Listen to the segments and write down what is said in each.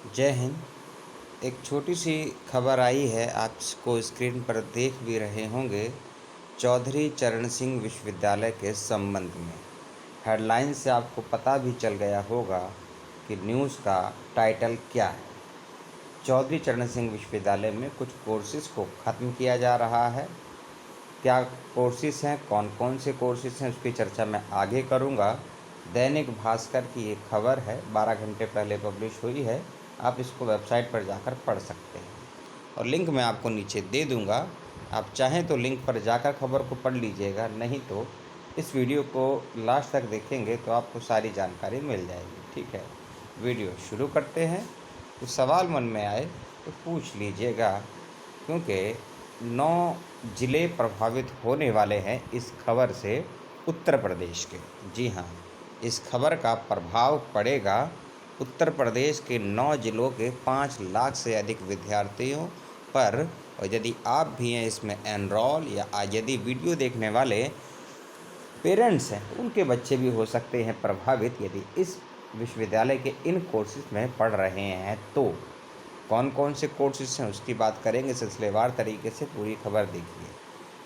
जय हिंद। एक छोटी सी खबर आई है, आपको स्क्रीन पर देख भी रहे होंगे। चौधरी चरण सिंह विश्वविद्यालय के संबंध में हेडलाइन से आपको पता भी चल गया होगा कि न्यूज़ का टाइटल क्या है। चौधरी चरण सिंह विश्वविद्यालय में कुछ कोर्सेज़ को ख़त्म किया जा रहा है। क्या कोर्सेज़ हैं, कौन कौन से कोर्सेज़ हैं, उसकी चर्चा मैं आगे करूंगा। दैनिक भास्कर की एक खबर है, 12 घंटे पहले पब्लिश हुई है। आप इसको वेबसाइट पर जाकर पढ़ सकते हैं और लिंक मैं आपको नीचे दे दूंगा। आप चाहें तो लिंक पर जाकर खबर को पढ़ लीजिएगा, नहीं तो इस वीडियो को लास्ट तक देखेंगे तो आपको सारी जानकारी मिल जाएगी। ठीक है, वीडियो शुरू करते हैं। कुछ सवाल मन में आए तो पूछ लीजिएगा, क्योंकि 9 ज़िले प्रभावित होने वाले हैं इस खबर से, उत्तर प्रदेश के। जी हाँ, इस खबर का प्रभाव पड़ेगा उत्तर प्रदेश के 9 ज़िलों के 5 लाख से अधिक विद्यार्थियों पर। और यदि आप भी हैं इसमें एनरोल, या यदि वीडियो देखने वाले पेरेंट्स हैं, उनके बच्चे भी हो सकते हैं प्रभावित यदि इस विश्वविद्यालय के इन कोर्सेज में पढ़ रहे हैं तो। कौन कौन से कोर्सेज हैं उसकी बात करेंगे सिलसिलेवार तरीके से। पूरी खबर देखिए।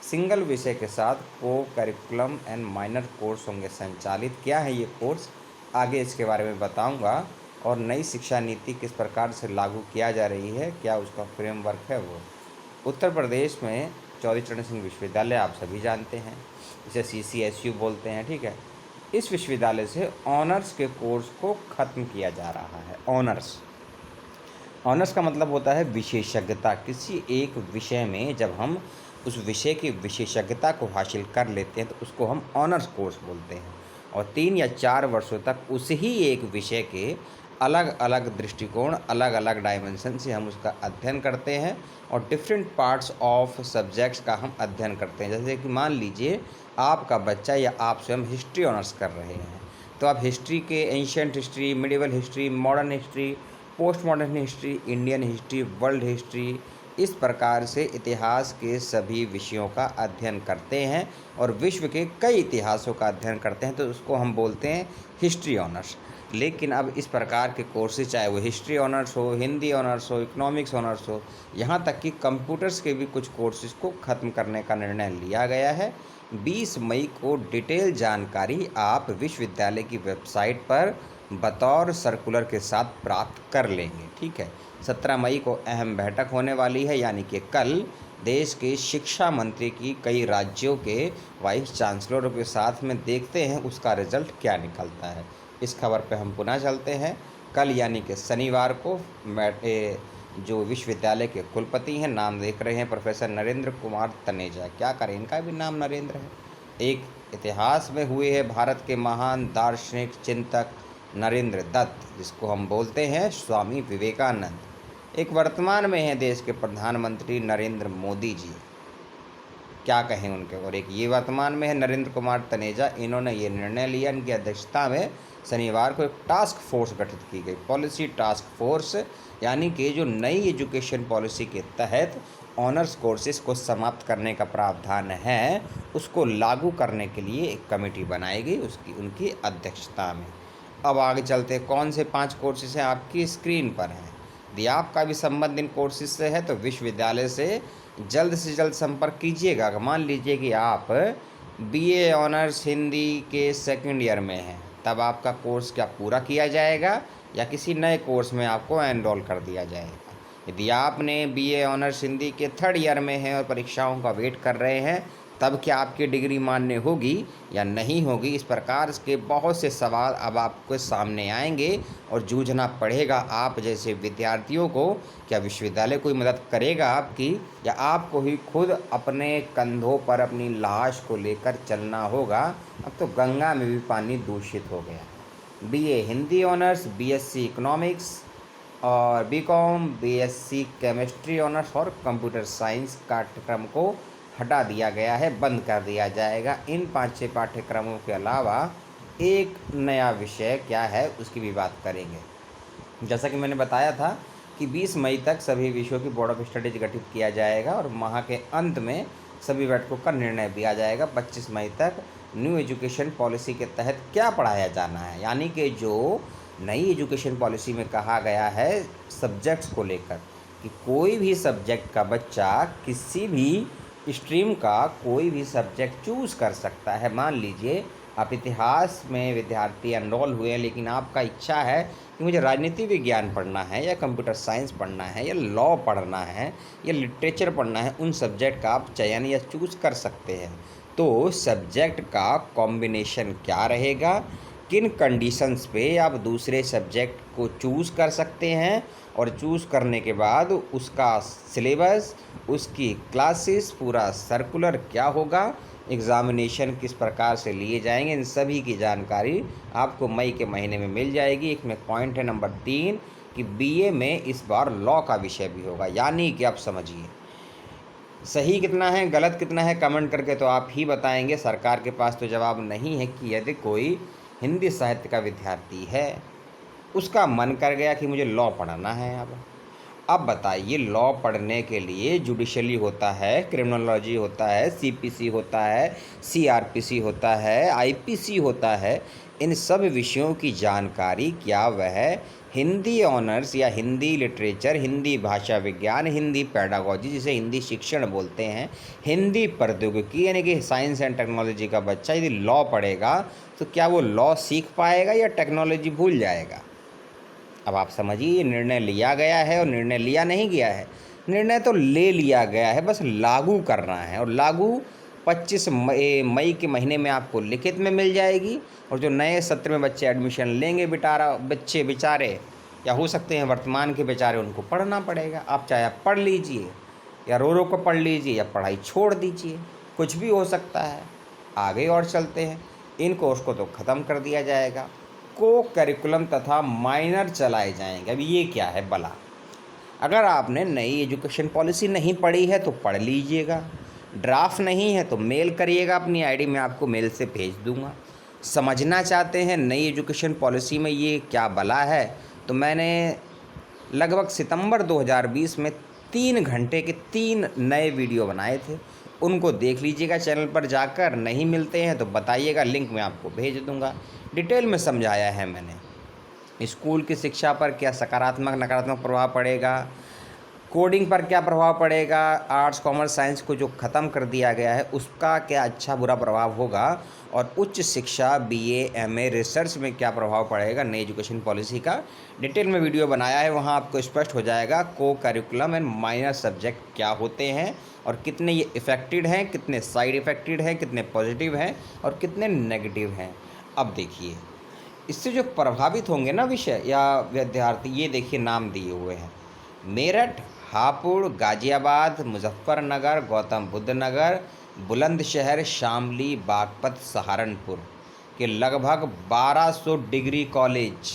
सिंगल विषय के साथ को करिकुलम एंड माइनर कोर्स होंगे संचालित। क्या है ये कोर्स, आगे इसके बारे में बताऊंगा। और नई शिक्षा नीति किस प्रकार से लागू किया जा रही है, क्या उसका फ्रेमवर्क है वो। उत्तर प्रदेश में चौधरी चरण सिंह विश्वविद्यालय आप सभी जानते हैं, इसे CCSU बोलते हैं। ठीक है, इस विश्वविद्यालय से ऑनर्स के कोर्स को ख़त्म किया जा रहा है। ऑनर्स का मतलब होता है विशेषज्ञता। किसी एक विषय में जब हम उस विषय की विशेषज्ञता को हासिल कर लेते हैं तो उसको हम ऑनर्स कोर्स बोलते हैं। और 3 या 4 वर्षों तक उस ही एक विषय के अलग अलग दृष्टिकोण, अलग अलग डायमेंशन से हम उसका अध्ययन करते हैं और डिफरेंट पार्ट्स ऑफ सब्जेक्ट्स का हम अध्ययन करते हैं। जैसे कि मान लीजिए आपका बच्चा या आप स्वयं हिस्ट्री ऑनर्स कर रहे हैं, तो आप हिस्ट्री के ancient history, medieval history, modern history, post modern history, Indian history, world history, इस प्रकार से इतिहास के सभी विषयों का अध्ययन करते हैं और विश्व के कई इतिहासों का अध्ययन करते हैं, तो उसको हम बोलते हैं हिस्ट्री ऑनर्स। लेकिन अब इस प्रकार के कोर्सेज, चाहे वो हिस्ट्री ऑनर्स हो, हिंदी ऑनर्स हो, इकोनॉमिक्स ऑनर्स हो, यहाँ तक कि कंप्यूटर्स के भी कुछ कोर्सेज को ख़त्म करने का निर्णय लिया गया है। 20 मई को डिटेल जानकारी आप विश्वविद्यालय की वेबसाइट पर बतौर सर्कुलर के साथ प्राप्त कर लेंगे। ठीक है, 17 मई को अहम बैठक होने वाली है, यानी कि कल देश के शिक्षा मंत्री की कई राज्यों के वाइस चांसलरों के साथ में देखते हैं उसका रिजल्ट क्या निकलता है। इस खबर पे हम पुनः चलते हैं। कल यानी कि शनिवार को जो विश्वविद्यालय के कुलपति हैं, नाम देख रहे हैं प्रोफेसर नरेंद्र कुमार तनेजा। क्या करें, इनका भी नाम नरेंद्र है। एक इतिहास में हुए हैं भारत के महान दार्शनिक चिंतक नरेंद्र दत्त, जिसको हम बोलते हैं स्वामी विवेकानंद। एक वर्तमान में हैं देश के प्रधानमंत्री नरेंद्र मोदी जी, क्या कहें उनके। और एक ये वर्तमान में है नरेंद्र कुमार तनेजा। इन्होंने ये निर्णय लिया, इनकी अध्यक्षता में शनिवार को एक टास्क फोर्स गठित की गई, पॉलिसी टास्क फोर्स, यानी कि जो नई एजुकेशन पॉलिसी के तहत ऑनर्स कोर्सेज को समाप्त करने का प्रावधान है उसको लागू करने के लिए एक कमेटी बनाई गई, उनकी अध्यक्षता में। अब आगे चलते, कौन से 5 कोर्सेज हैं आपकी स्क्रीन पर हैं। यदि आपका भी संबंध इन कोर्सेज से है तो विश्वविद्यालय से जल्द संपर्क कीजिएगा। मान लीजिए कि आप BA ऑनर्स हिंदी के सेकंड ईयर में हैं, तब आपका कोर्स क्या पूरा किया जाएगा या किसी नए कोर्स में आपको एनरोल कर दिया जाएगा। यदि आपने BA ऑनर्स हिंदी के थर्ड ईयर में हैं और परीक्षाओं का वेट कर रहे हैं, तब क्या आपकी डिग्री मान्य होगी या नहीं होगी। इस प्रकार के बहुत से सवाल अब आपके सामने आएंगे और जूझना पड़ेगा आप जैसे विद्यार्थियों को। क्या विश्वविद्यालय कोई मदद करेगा आपकी, या आपको ही खुद अपने कंधों पर अपनी लाश को लेकर चलना होगा। अब तो गंगा में भी पानी दूषित हो गया। BA Hindi honours, BSc economics और BCom, BSc केमिस्ट्री ऑनर्स और कंप्यूटर साइंस पाठ्यक्रम को हटा दिया गया है, बंद कर दिया जाएगा। इन 5-6 पाठ्यक्रमों के अलावा एक नया विषय क्या है उसकी भी बात करेंगे। जैसा कि मैंने बताया था कि 20 मई तक सभी विषयों की बोर्ड ऑफ स्टडीज गठित किया जाएगा और माह के अंत में सभी बैठकों का निर्णय दिया जाएगा। 25 मई तक न्यू एजुकेशन पॉलिसी के तहत क्या पढ़ाया जाना है, यानी कि जो नई एजुकेशन पॉलिसी में कहा गया है सब्जेक्ट्स को लेकर कि कोई भी सब्जेक्ट का बच्चा किसी भी स्ट्रीम का कोई भी सब्जेक्ट चूज़ कर सकता है। मान लीजिए आप इतिहास में विद्यार्थी एनरोल हुए हैं, लेकिन आपका इच्छा है कि मुझे राजनीति विज्ञान पढ़ना है या कंप्यूटर साइंस पढ़ना है या लॉ पढ़ना है या लिटरेचर पढ़ना है, उन सब्जेक्ट का आप चयन या चूज़ कर सकते हैं। तो सब्जेक्ट का कॉम्बिनेशन क्या रहेगा, किन कंडीशंस पे आप दूसरे सब्जेक्ट को चूज़ कर सकते हैं, और चूज़ करने के बाद उसका सिलेबस, उसकी क्लासेस, पूरा सर्कुलर क्या होगा, एग्ज़ामिनेशन किस प्रकार से लिए जाएंगे, इन सभी की जानकारी आपको मई के महीने में मिल जाएगी। इसमें पॉइंट है नंबर 3 कि बीए में इस बार लॉ का विषय भी होगा। यानी कि आप समझिए सही कितना है गलत कितना है कमेंट करके तो आप ही बताएंगे। सरकार के पास तो जवाब नहीं है कि यदि कोई हिंदी साहित्य का विद्यार्थी है, उसका मन कर गया कि मुझे लॉ पढ़ना है। अब बताइए, लॉ पढ़ने के लिए जुडिशली होता है, क्रिमिनोलॉजी होता है, सीपीसी होता है, सीआरपीसी होता है, आईपीसी होता है। इन सब विषयों की जानकारी क्या वह हिंदी ऑनर्स या हिंदी लिटरेचर, हिंदी भाषा विज्ञान, हिंदी पेडागोजी जिसे हिंदी शिक्षण बोलते हैं, हिंदी प्रौद्योगिकी यानी कि साइंस एंड टेक्नोलॉजी का बच्चा यदि लॉ पढ़ेगा तो क्या वो लॉ सीख पाएगा या टेक्नोलॉजी भूल जाएगा? अब आप समझिए, ये निर्णय लिया गया है और निर्णय लिया नहीं गया है, निर्णय तो ले लिया गया है, बस लागू करना है। और लागू 25 मई के महीने में आपको लिखित में मिल जाएगी। और जो नए सत्र में बच्चे एडमिशन लेंगे बच्चे बेचारे, या हो सकते हैं वर्तमान के बेचारे, उनको पढ़ना पड़ेगा। आप चाहे आप पढ़ लीजिए या रो को पढ़ लीजिए या पढ़ाई छोड़ दीजिए, कुछ भी हो सकता है। आगे और चलते हैं, इन कोर्स को तो ख़त्म कर दिया जाएगा, को करिकुलम तथा माइनर चलाए जाएंगे। अब ये क्या है भला? अगर आपने नई एजुकेशन पॉलिसी नहीं पढ़ी है तो पढ़ लीजिएगा, ड्राफ्ट नहीं है तो मेल करिएगा, अपनी आईडी में आपको मेल से भेज दूंगा। समझना चाहते हैं नई एजुकेशन पॉलिसी में ये क्या भला है, तो मैंने लगभग सितंबर 2020 में 3 घंटे के 3 नए वीडियो बनाए थे, उनको देख लीजिएगा चैनल पर जाकर। नहीं मिलते हैं तो बताइएगा, लिंक मैं आपको भेज दूंगा। डिटेल में समझाया है मैंने। स्कूल की शिक्षा पर क्या सकारात्मक नकारात्मक प्रभाव पड़ेगा, कोडिंग पर क्या प्रभाव पड़ेगा, आर्ट्स कॉमर्स साइंस को जो ख़त्म कर दिया गया है उसका क्या अच्छा बुरा प्रभाव होगा, और उच्च शिक्षा बीए एमए रिसर्च में क्या प्रभाव पड़ेगा नई एजुकेशन पॉलिसी का, डिटेल में वीडियो बनाया है। वहाँ आपको स्पष्ट हो जाएगा को करिकुलम एंड माइनर सब्जेक्ट क्या होते हैं और कितने ये इफ़ेक्टेड हैं, कितने साइड इफ़ेक्टेड हैं, कितने पॉजिटिव हैं और कितने नेगेटिव हैं। अब देखिए, इससे जो प्रभावित होंगे ना विषय या विद्यार्थी, ये देखिए नाम दिए हुए हैं: मेरठ, हापुड़, गाज़ियाबाद, मुजफ्फरनगर, गौतम बुद्ध नगर, बुलंदशहर, शामली, बागपत, सहारनपुर के लगभग 1200 डिग्री कॉलेज।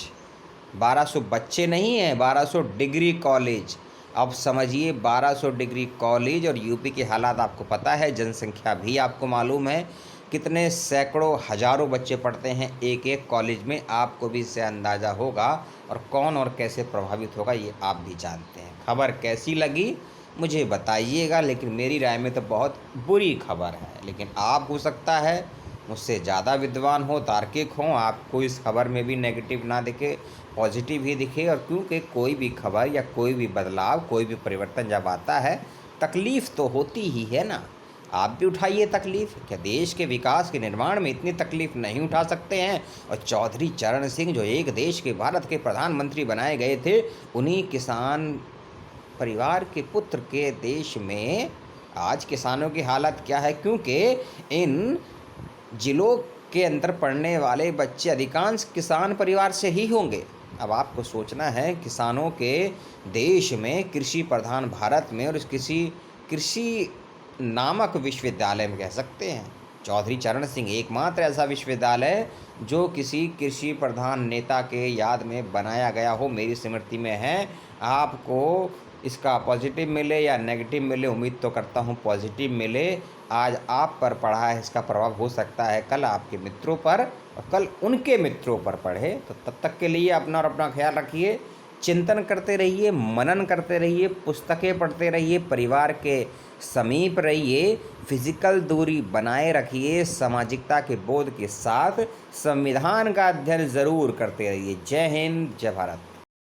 1200 बच्चे नहीं हैं, 1200 डिग्री कॉलेज। अब समझिए, 1200 डिग्री कॉलेज, और यूपी के हालात आपको पता है, जनसंख्या भी आपको मालूम है, कितने सैकड़ों हज़ारों बच्चे पढ़ते हैं एक एक कॉलेज में, आपको भी इससे अंदाज़ा होगा। और कौन और कैसे प्रभावित होगा ये आप भी जानते हैं। खबर कैसी लगी मुझे बताइएगा, लेकिन मेरी राय में तो बहुत बुरी खबर है। लेकिन आप हो सकता है मुझसे ज़्यादा विद्वान हो, तार्किक हो, आपको इस खबर में भी नेगेटिव ना दिखे, पॉजिटिव ही दिखे। और क्योंकि कोई भी खबर या कोई भी बदलाव, कोई भी परिवर्तन जब आता है, तकलीफ़ तो होती ही है ना। आप भी उठाइए तकलीफ़। क्या देश के विकास के निर्माण में इतनी तकलीफ़ नहीं उठा सकते हैं? और चौधरी चरण सिंह जो एक देश के, भारत के प्रधानमंत्री बनाए गए थे, उन्हीं किसान परिवार के पुत्र के देश में आज किसानों की हालत क्या है? क्योंकि इन जिलों के अंदर पढ़ने वाले बच्चे अधिकांश किसान परिवार से ही होंगे। अब आपको सोचना है, किसानों के देश में, कृषि प्रधान भारत में, और इस कृषि नामक विश्वविद्यालय में कह सकते हैं, चौधरी चरण सिंह एकमात्र ऐसा विश्वविद्यालय जो किसी कृषि प्रधान नेता के याद में बनाया गया हो, मेरी स्मृति में है। आपको इसका पॉजिटिव मिले या नेगेटिव मिले, उम्मीद तो करता हूँ पॉजिटिव मिले। आज आप पर पढ़ा है, इसका प्रभाव हो सकता है कल आपके मित्रों पर और कल उनके मित्रों पर पढ़े। तो तब तक के लिए अपना और अपना ख्याल रखिए। चिंतन करते रहिए, मनन करते रहिए, पुस्तकें पढ़ते रहिए, परिवार के समीप रहिए, फिजिकल दूरी बनाए रखिए, सामाजिकता के बोध के साथ संविधान का अध्ययन ज़रूर करते रहिए। जय हिंद, जय भारत।